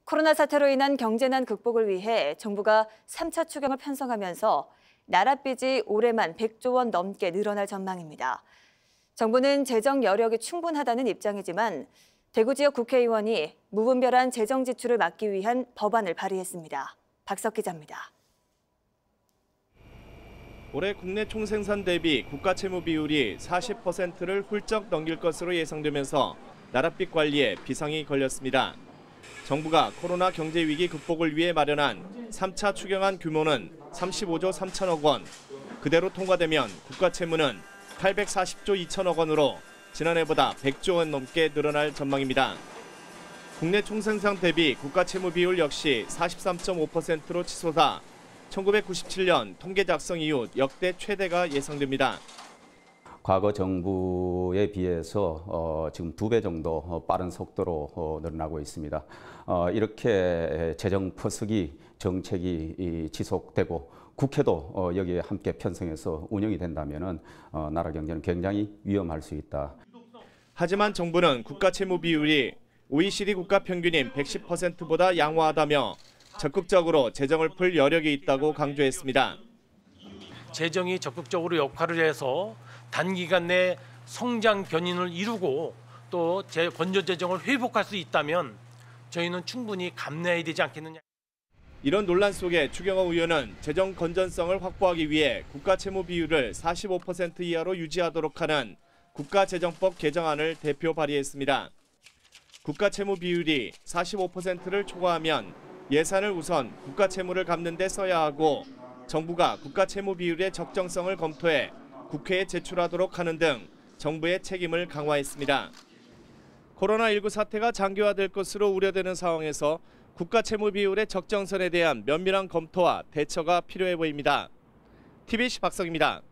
코로나 사태로 인한 경제난 극복을 위해 정부가 3차 추경을 편성하면서 나랏빚이 올해만 100조 원 넘게 늘어날 전망입니다. 정부는 재정 여력이 충분하다는 입장이지만 대구 지역 국회의원이 무분별한 재정 지출을 막기 위한 법안을 발의했습니다. 박석 기자입니다. 올해 국내 총생산 대비 국가채무 비율이 40%를 훌쩍 넘길 것으로 예상되면서 나랏빚 관리에 비상이 걸렸습니다. 정부가 코로나 경제 위기 극복을 위해 마련한 3차 추경안 규모는 35조 3천억 원. 그대로 통과되면 국가채무는 840조 2천억 원으로 지난해보다 100조 원 넘게 늘어날 전망입니다. 국내 총생산 대비 국가채무 비율 역시 43.5%로 치솟아 1997년 통계 작성 이후 역대 최대가 예상됩니다. 과거 정부에 비해서 지금 2배 정도 빠른 속도로 늘어나고 있습니다. 이렇게 재정 퍼스기 정책이 지속되고 국회도 여기에 함께 편성해서 운영이 된다면 나라 경제는 굉장히 위험할 수 있다. 하지만 정부는 국가채무 비율이 OECD 국가 평균인 110%보다 양호하다며 적극적으로 재정을 풀 여력이 있다고 강조했습니다. 재정이 적극적으로 역할을 해서 단기간 내 성장 견인을 이루고 또 건전 재정을 회복할 수 있다면 저희는 충분히 감내해야 되지 않겠느냐. 이런 논란 속에 추경호 의원은 재정 건전성을 확보하기 위해 국가채무 비율을 45% 이하로 유지하도록 하는 국가재정법 개정안을 대표 발의했습니다. 국가채무 비율이 45%를 초과하면 예산을 우선 국가채무를 갚는 데 써야 하고 정부가 국가채무 비율의 적정성을 검토해 국회에 제출하도록 하는 등 정부의 책임을 강화했습니다. 코로나19 사태가 장기화될 것으로 우려되는 상황에서 국가채무 비율의 적정선에 대한 면밀한 검토와 대처가 필요해 보입니다. TBC 박석입니다.